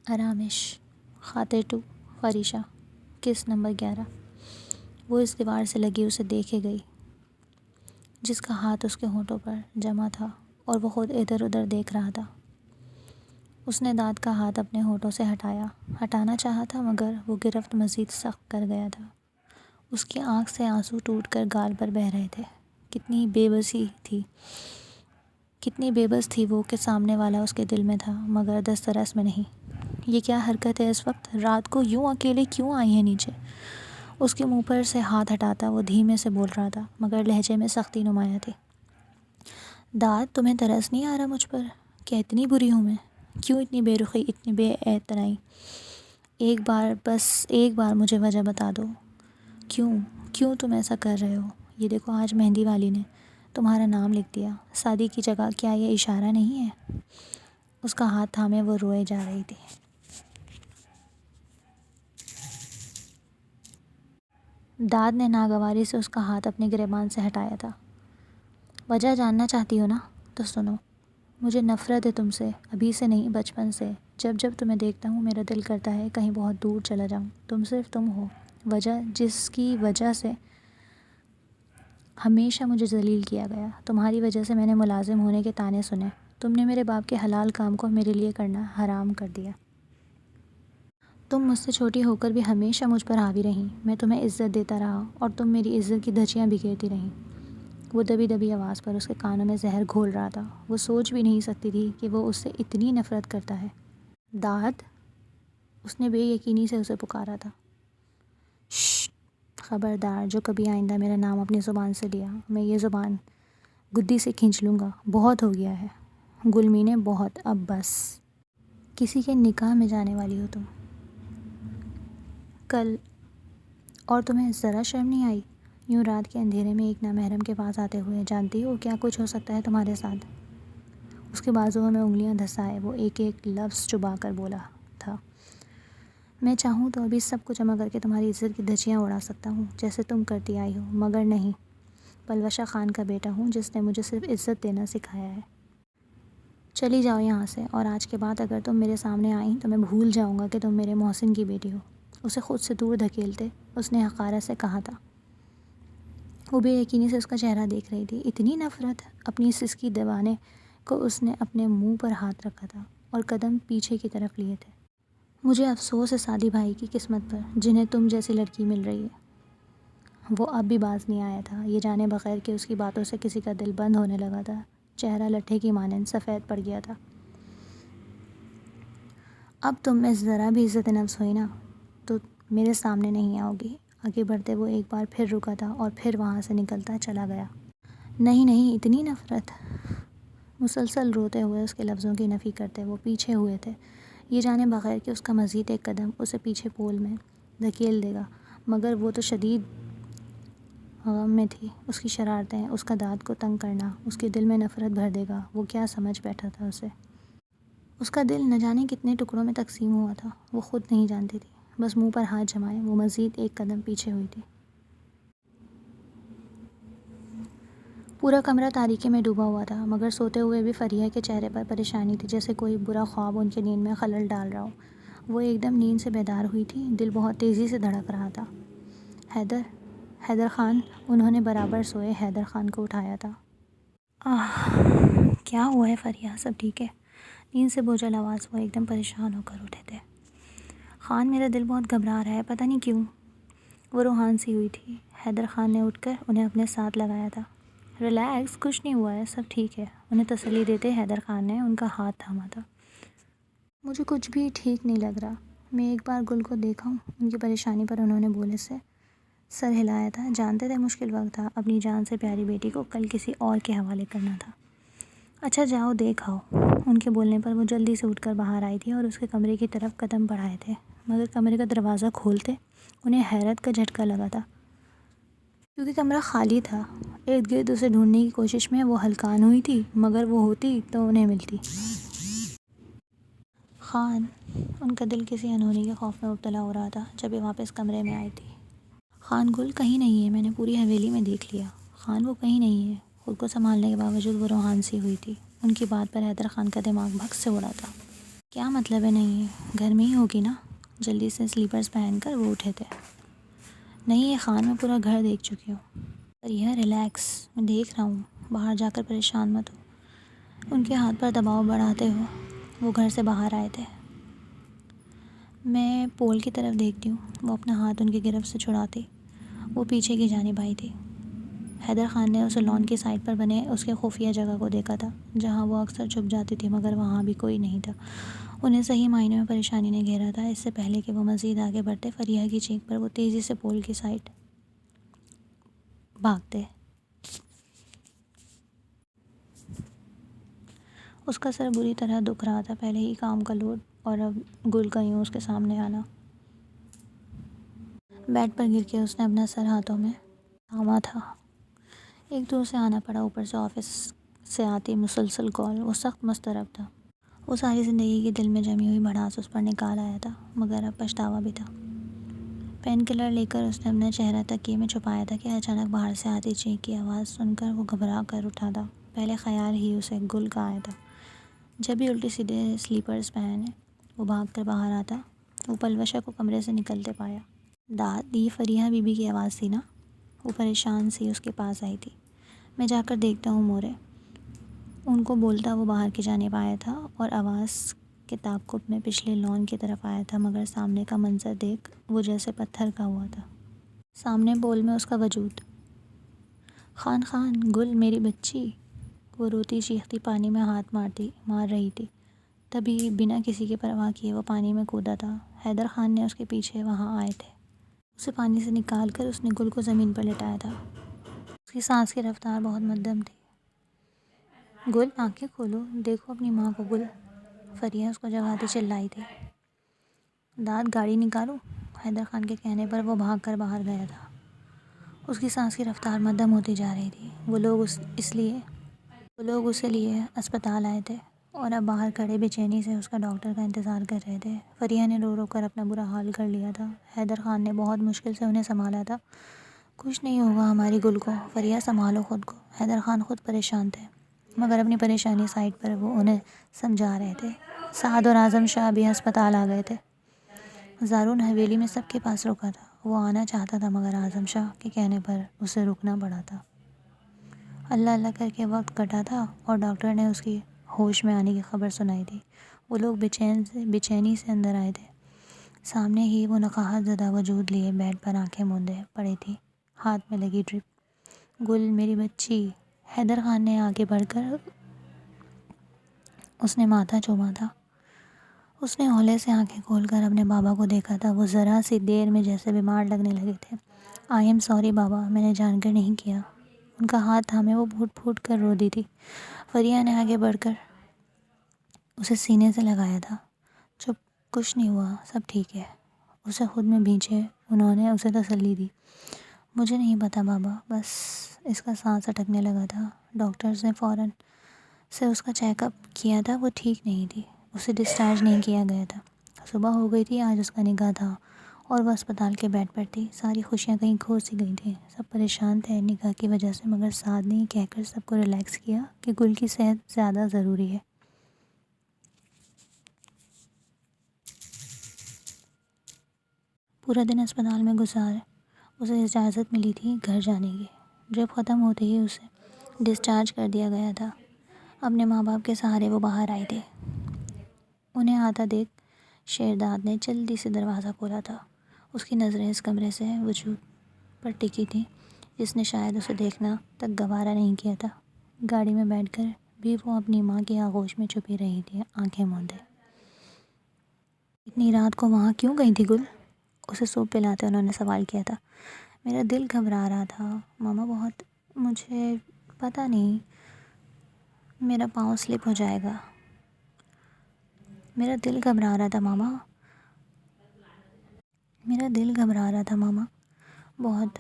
آرامش خاطر ٹو فریشہ کس نمبر 11۔ وہ اس دیوار سے لگی اسے دیکھے گئی جس کا ہاتھ اس کے ہونٹوں پر جمع تھا اور وہ خود ادھر ادھر دیکھ رہا تھا۔ اس نے داد کا ہاتھ اپنے ہونٹوں سے ہٹانا چاہا تھا مگر وہ گرفت مزید سخت کر گیا تھا۔ اس کی آنکھ سے آنسو ٹوٹ کر گال پر بہہ رہے تھے۔ کتنی بے بس تھی وہ کہ سامنے والا اس کے دل میں تھا مگر دسترس میں نہیں۔ یہ کیا حرکت ہے اس وقت؟ رات کو یوں اکیلے کیوں آئی ہیں نیچے؟ اس کے منہ پر سے ہاتھ ہٹاتا وہ دھیمے سے بول رہا تھا مگر لہجے میں سختی نمایاں تھی۔ داد، تمہیں ترس نہیں آ رہا مجھ پر؟ کیا اتنی بری ہوں میں؟ کیوں اتنی بے رخی، اتنی بے اعتنائی؟ بس ایک بار مجھے وجہ بتا دو۔ کیوں تم ایسا کر رہے ہو؟ یہ دیکھو، آج مہندی والی نے تمہارا نام لکھ دیا شادی کی جگہ، کیا یہ اشارہ نہیں ہے؟ اس کا ہاتھ تھامے وہ روئے جا رہی تھی۔ داد نے ناگواری سے اس کا ہاتھ اپنے گریبان سے ہٹایا تھا۔ وجہ جاننا چاہتی ہو نا؟ تو سنو، مجھے نفرت ہے تم سے، ابھی سے نہیں بچپن سے۔ جب تمہیں دیکھتا ہوں میرا دل کرتا ہے کہیں بہت دور چلا جاؤں۔ تم صرف تم ہو وجہ، جس کی وجہ سے ہمیشہ مجھے ذلیل کیا گیا۔ تمہاری وجہ سے میں نے ملازم ہونے کے طعنے سنے۔ تم نے میرے باپ کے حلال کام کو میرے لیے کرنا حرام کر دیا۔ تم مجھ سے چھوٹی ہو کر بھی ہمیشہ مجھ پر حاوی رہیں۔ میں تمہیں عزت دیتا رہا اور تم میری عزت کی دھجیاں بکھیرتی رہیں۔ وہ دبی دبی آواز پر اس کے کانوں میں زہر گھول رہا تھا۔ وہ سوچ بھی نہیں سکتی تھی کہ وہ اس سے اتنی نفرت کرتا ہے۔ داد، اس نے بے یقینی سے اسے پکارا تھا۔ شش! خبردار، جو کبھی آئندہ میرا نام اپنی زبان سے لیا، میں یہ زبان گدی سے کھینچ لوں گا۔ بہت ہو گیا ہے گل مینے، بہت، اب بس۔ کسی کے نکاح میں جانے والی ہو تم کل، اور تمہیں ذرا شرم نہیں آئی؟ یوں رات کے اندھیرے میں ایک نامحرم کے پاس آتے ہوئے۔ جانتی ہو کیا کچھ ہو سکتا ہے تمہارے ساتھ؟ اس کے بازوؤں میں انگلیاں دھسائے وہ ایک ایک لفظ چبا کر بولا تھا۔ میں چاہوں تو ابھی سب کو جمع کر کے تمہاری عزت کی دھجیاں اڑا سکتا ہوں جیسے تم کرتی آئی ہو، مگر نہیں، پلوشہ خان کا بیٹا ہوں جس نے مجھے صرف عزت دینا سکھایا ہے۔ چلی جاؤ یہاں سے، اور آج کے بعد اگر تم میرے سامنے آئیں تو میں بھول جاؤں گا کہ تم میرے محسن کی بیٹی ہو۔ اسے خود سے دور دھکیلتے اس نے حقارت سے کہا تھا۔ وہ بے یقینی سے اس کا چہرہ دیکھ رہی تھی۔ اتنی نفرت! اپنی سسکی دیوانے کو اس نے اپنے منہ پر ہاتھ رکھا تھا اور قدم پیچھے کی طرف لیے تھے۔ مجھے افسوس ہے سعدی بھائی کی قسمت پر جنہیں تم جیسی لڑکی مل رہی ہے۔ وہ اب بھی باز نہیں آیا تھا، یہ جانے بغیر کہ اس کی باتوں سے کسی کا دل بند ہونے لگا تھا۔ چہرہ لٹھے کی مانند سفید پڑ گیا تھا۔ اب تم میں ذرا بھی عزت نفس ہوئی نا تو میرے سامنے نہیں آؤ گی۔ آگے بڑھتے وہ ایک بار پھر رکا تھا اور پھر وہاں سے نکلتا چلا گیا۔ نہیں، اتنی نفرت! مسلسل روتے ہوئے اس کے لفظوں کی نفی کرتے وہ پیچھے ہوئے تھے، یہ جانے بغیر کہ اس کا مزید ایک قدم اسے پیچھے پول میں دھکیل دے گا، مگر وہ تو شدید غم میں تھی۔ اس کی شرارتیں، اس کا داد کو تنگ کرنا اس کے دل میں نفرت بھر دے گا۔ وہ کیا سمجھ بیٹھا تھا اسے؟ اس کا دل نہ جانے کتنے ٹکڑوں میں تقسیم ہوا تھا، وہ خود نہیں جانتی تھی۔ بس منہ پر ہاتھ جمائے وہ مزید ایک قدم پیچھے ہوئی تھی۔ پورا کمرہ تاریکی میں ڈوبا ہوا تھا مگر سوتے ہوئے بھی فریحہ کے چہرے پر پریشانی تھی، جیسے کوئی برا خواب ان کی نیند میں خلل ڈال رہا ہو۔ وہ ایک دم نیند سے بیدار ہوئی تھی، دل بہت تیزی سے دھڑک رہا تھا۔ حیدر خان! انہوں نے برابر سوئے حیدر خان کو اٹھایا تھا۔ کیا ہوا ہے فریحہ، سب ٹھیک ہے؟ نیند سے بوجھل آواز، وہ ایک دم پریشان ہو کر اٹھے تھے۔ خان، میرا دل بہت گھبرا رہا ہے، پتہ نہیں کیوں۔ وہ روحان سی ہوئی تھی۔ حیدر خان نے اٹھ کر انہیں اپنے ساتھ لگایا تھا۔ ریلیکس، کچھ نہیں ہوا ہے، سب ٹھیک ہے، انہیں تسلی دیتے حیدر خان نے ان کا ہاتھ تھاما تھا۔ مجھے کچھ بھی ٹھیک نہیں لگ رہا، میں ایک بار گل کو دیکھا ہوں؟ ان کی پریشانی پر انہوں نے بولے سے سر ہلایا تھا۔ جانتے تھے مشکل وقت تھا، اپنی جان سے پیاری بیٹی کو کل کسی اور کے حوالے کرنا تھا۔ اچھا جاؤ دیکھ آؤ۔ ان کے بولنے پر وہ جلدی سے اٹھ کر باہر آئی تھی اور اس کے کمرے کی طرف قدم بڑھائے تھے، مگر کمرے کا دروازہ کھولتے انہیں حیرت کا جھٹکا لگا تھا، کیونکہ کمرہ خالی تھا۔ ارد گرد اسے ڈھونڈنے کی کوشش میں وہ ہلکان ہوئی تھی، مگر وہ ہوتی تو انہیں ملتی۔ خان! ان کا دل کسی انہونی کے خوف میں مبتلا ہو رہا تھا جب یہ واپس کمرے میں آئی تھی۔ خان، گل کہیں نہیں ہے، میں نے پوری حویلی میں دیکھ لیا۔ خان، وہ کہیں نہیں ہے۔ خود کو سنبھالنے کے باوجود وہ روحان سی ہوئی تھی۔ ان کی بات پر حیدر خان کا دماغ بھگ سے اڑا تھا۔ کیا مطلب ہے نہیں ہے؟ گھر میں ہی ہوگی نا؟ جلدی سے سلیپرز پہن کر وہ اٹھے تھے۔ نہیں یہ خان، میں پورا گھر دیکھ چکی ہوں۔ پر یہ ریلیکس، میں دیکھ رہا ہوں، باہر جا کر پریشان مت ہو۔ ان کے ہاتھ پر دباؤ بڑھاتے ہو وہ گھر سے باہر آئے تھے۔ میں پول کی طرف دیکھتی ہوں، وہ اپنا ہاتھ ان کی گرفت سے چھڑاتی وہ پیچھے کی جانب آئی تھی۔ حیدر خان نے اسے لان کی سائڈ پر بنے اس کے خفیہ جگہ کو دیکھا تھا جہاں وہ اکثر چھپ جاتی تھی، مگر وہاں بھی کوئی نہیں تھا۔ انہیں صحیح معنی میں پریشانی نے گھیرا تھا۔ اس سے پہلے کہ وہ مزید آگے بڑھتے، فریحہ کی چیخ پر وہ تیزی سے پول کی سائڈ بھاگتے۔ اس کا سر بری طرح دکھ رہا تھا، پہلے ہی کام کا لوڈ اور اب گل کا یوں اس کے سامنے آنا۔ بیڈ پر گر کے اس نے اپنا سر ہاتھوں میں تھاما تھا۔ ایک دور سے آنا پڑا، اوپر سے آفس سے آتی مسلسل کال۔ وہ سخت مضطرب تھا۔ وہ ساری زندگی کی دل میں جمی ہوئی بھڑاس اس پر نکال آیا تھا، مگر اب پچھتاوا بھی تھا۔ پین کلر لے کر اس نے اپنا چہرہ تکیے میں چھپایا تھا کہ اچانک باہر سے آتی چیخ کی آواز سن کر وہ گھبرا کر اٹھا تھا۔ پہلے خیال ہی اسے گل کا آیا تھا۔ جب بھی الٹی سیدھے سلیپرز پہنے وہ بھاگ کر باہر آتا، وہ پلوشا کو کمرے سے نکلتے پایا۔ داد، یہ فریحہ بی بی کی آواز تھی نا؟ وہ پریشان سی اس کے پاس آئی تھی۔ میں جا کر دیکھتا ہوں مورے، ان کو بولتا وہ باہر کی جانب آیا تھا اور آواز کے تعاقب میں پچھلے لان کی طرف آیا تھا، مگر سامنے کا منظر دیکھ وہ جیسے پتھر کا ہوا تھا۔ سامنے پول میں اس کا وجود۔ خان خان، گل میری بچی، وہ روتی چیختی پانی میں ہاتھ مار رہی تھی۔ تبھی بنا کسی کی پرواہ کیے وہ پانی میں کودا تھا۔ حیدر خان نے اس کے پیچھے وہاں آئے تھے۔ اسے پانی سے نکال کر اس نے گل کو زمین پر لٹایا تھا۔ اس کی سانس کی رفتار بہت مدھم تھی۔ گل، آنکھیں کھولو، دیکھو اپنی ماں کو گل، فریحہ اس کو جگاتی چلائی تھی۔ داد، گاڑی نکالو؟ حیدر خان کے کہنے پر وہ بھاگ کر باہر گیا تھا۔ اس کی سانس کی رفتار مدھم ہوتی جا رہی تھی۔ وہ لوگ اسے لیے اسپتال آئے تھے اور اب باہر کھڑے بے چینی سے اس کا ڈاکٹر کا انتظار کر رہے تھے۔ فریحہ نے رو رو کر اپنا برا حال کر لیا تھا۔ حیدر خان نے بہت مشکل سے انہیں سنبھالا تھا۔ کچھ نہیں ہوگا ہماری گل کو، فریحہ سنبھالو خود کو۔ حیدر خان خود پریشان تھے، مگر اپنی پریشانی سائڈ پر وہ انہیں سمجھا رہے تھے۔ سعد اور اعظم شاہ بھی ہسپتال آ گئے تھے۔ زارون حویلی میں سب کے پاس رکا تھا۔ وہ آنا چاہتا تھا مگر اعظم شاہ کے کہنے پر اسے رکنا پڑا تھا۔ اللہ اللہ کر کے وقت کٹا تھا اور ڈاکٹر نے اس کی ہوش میں آنے کی خبر سنائی تھی۔ وہ لوگ بے چینی سے اندر آئے تھے۔ سامنے ہی وہ نقاہت زدہ وجود لیے بیڈ پر آنکھیں موندے پڑی تھی، ہاتھ میں لگی ڈرپ۔ گل میری بچی، حیدر خان نے آگے بڑھ کر اس نے ماتھا چوما تھا۔ اس نے ہولے سے آنکھیں کھول کر اپنے بابا کو دیکھا تھا۔ وہ ذرا سی دیر میں جیسے بیمار لگنے لگے تھے۔ آئی ایم سوری بابا، میں نے جان کر نہیں کیا۔ ان کا ہاتھ تھامے وہ پھوٹ پھوٹ کر رو دی تھی۔ فریحہ نے آگے بڑھ کر اسے سینے سے لگایا تھا۔ چپ، کچھ نہیں ہوا، سب ٹھیک ہے۔ اسے خود میں بھیجے انہوں نے اسے تسلی دی۔ مجھے نہیں پتا بابا، بس اس کا سانس اٹکنے لگا تھا۔ ڈاکٹرز نے فوراً سے اس کا چیک اپ کیا تھا، وہ ٹھیک نہیں تھی۔ اسے ڈسچارج نہیں کیا گیا تھا۔ صبح ہو گئی تھی، آج اس کا نکاح تھا اور وہ اسپتال کے بیڈ پر تھی۔ ساری خوشیاں کہیں کھو سی گئی تھیں۔ سب پریشان تھے نکاح کی وجہ سے، مگر سعد نے کہہ کر سب کو ریلیکس کیا کہ گل کی صحت زیادہ ضروری ہے۔ پورا دن اسپتال میں گزار اسے اجازت ملی تھی گھر جانے کی۔ ڈرپ ختم ہوتے ہی اسے ڈسچارج کر دیا گیا تھا۔ اپنے ماں باپ کے سہارے وہ باہر آئی تھی۔ انہیں آتا دیکھ شیرداد نے جلدی سے دروازہ کھولا تھا۔ اس کی نظریں اس کمرے سے وجود پر ٹکی تھیں جس نے شاید اسے دیکھنا تک گوارا نہیں کیا تھا۔ گاڑی میں بیٹھ کر بھی وہ اپنی ماں کی آغوش میں چھپی رہی تھی، آنکھیں موندے۔ اتنی رات کو وہاں کیوں گئی تھی گل؟ اسے سوپ پلاتے انہوں نے سوال کیا تھا۔ میرا دل گھبرا رہا تھا ماما بہت، مجھے پتہ نہیں، میرا پاؤں سلپ ہو جائے گا۔ میرا دل گھبرا رہا تھا ماما بہت،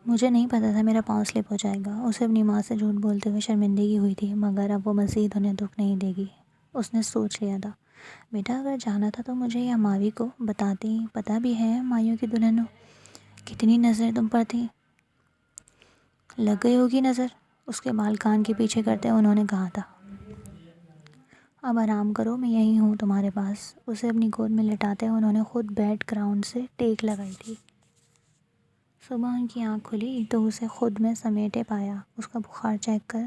مجھے نہیں پتا تھا میرا پاؤں سلپ ہو جائے گا۔ اسے اپنی ماں سے جھوٹ بولتے ہوئے شرمندگی ہوئی تھی، مگر اب وہ مزید انہیں دکھ نہیں دے گی۔ اس نے سوچ لیا تھا، بیٹا اگر جانا تھا تو مجھے یا ماوی کو بتاتی، پتہ بھی ہے مایوں کی دلہنوں کتنی نظریں تم پر تھیں۔ لگ گئی ہوگی نظر، اس کے بال کان کے پیچھے کرتے انہوں نے کہا تھا۔ اب آرام کرو، میں یہیں ہوں تمہارے پاس۔ اسے اپنی گود میں لٹاتے انہوں نے خود بیڈ گراؤنڈ سے ٹیک لگائی تھی۔ صبح ان کی آنکھ کھلی تو اسے خود میں سمیٹے پایا۔ اس کا بخار چیک کر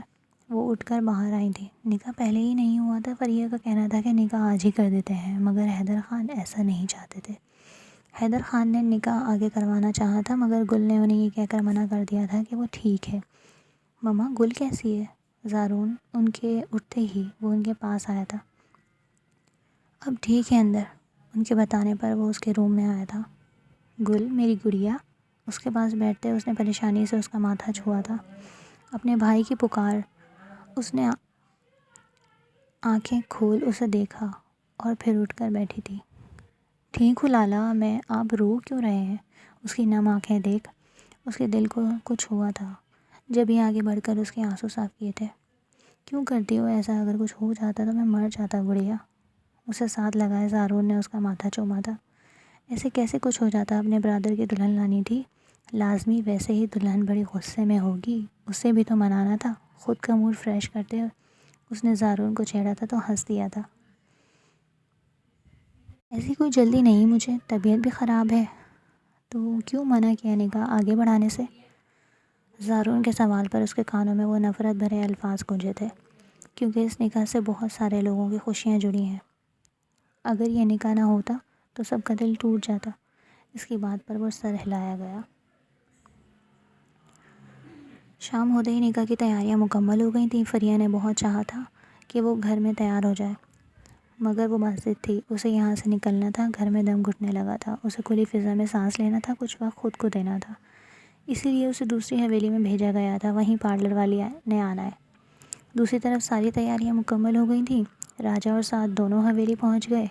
وہ اٹھ کر باہر آئی تھی۔ نکاح پہلے ہی نہیں ہوا تھا۔ فریہ کا کہنا تھا کہ نکاح آج ہی کر دیتے ہیں، مگر حیدر خان ایسا نہیں چاہتے تھے۔ حیدر خان نے نکاح آگے کروانا چاہا تھا، مگر گل نے انہیں یہ کہہ کر منع کر دیا تھا کہ وہ ٹھیک ہے۔ مما، گل کیسی ہے؟ زارون ان کے اٹھتے ہی وہ ان کے پاس آیا تھا۔ اب ٹھیک ہے اندر، ان کے بتانے پر وہ اس کے روم میں آیا تھا۔ گل میری گڑیا، اس کے پاس بیٹھتے اس نے پریشانی سے اس کا ماتھا چھوا تھا۔ اپنے بھائی کی پکار، اس نے آنکھیں کھول اسے دیکھا اور پھر اٹھ کر بیٹھی تھی۔ ٹھیک ہوں لالا، میں آپ رو کیوں رہے ہیں؟ اس کی نم آنکھیں دیکھ اس کے دل کو کچھ ہوا تھا، جب ہی آگے بڑھ کر اس کے آنسو صاف کیے تھے۔ کیوں کرتی ہو ایسا؟ اگر کچھ ہو جاتا تو میں مر جاتا گڑیا۔ اسے ساتھ لگائے زارون نے اس کا ماتھا چوما تھا۔ ایسے کیسے کچھ ہو جاتا؟ اپنے برادر کی دلہن لانی تھی، لازمی ویسے ہی دلہن بڑی غصے میں ہوگی، اسے بھی تو منانا تھا۔ خود کا موڈ فریش کرتے ہوئے اس نے زارون کو چھیڑا تھا تو ہنس دیا تھا۔ ایسی کوئی جلدی نہیں، مجھے طبیعت بھی خراب ہے۔ تو کیوں منع کیا نکاح آگے بڑھانے سے؟ زارون کے سوال پر اس کے کانوں میں وہ نفرت بھرے الفاظ گونجے تھے، کیونکہ اس نکاح سے بہت سارے لوگوں کی خوشیاں جڑی ہیں۔ اگر یہ نکاح نہ ہوتا تو سب کا دل ٹوٹ جاتا۔ اس کی بات پر وہ سر ہلایا گیا۔ شام ہوتے ہی نکاح کی تیاریاں مکمل ہو گئی تھیں۔ فریہ نے بہت چاہا تھا کہ وہ گھر میں تیار ہو جائے، مگر وہ مسجد تھی، اسے یہاں سے نکلنا تھا۔ گھر میں دم گھٹنے لگا تھا، اسے کھلی فضا میں سانس لینا تھا، کچھ وقت خود کو دینا تھا۔ اسی لیے اسے دوسری حویلی میں بھیجا گیا تھا، وہیں پارلر والی نے آنا ہے۔ دوسری طرف ساری تیاریاں مکمل ہو گئی تھیں۔ راجا اور سعد دونوں حویلی پہنچ گئے۔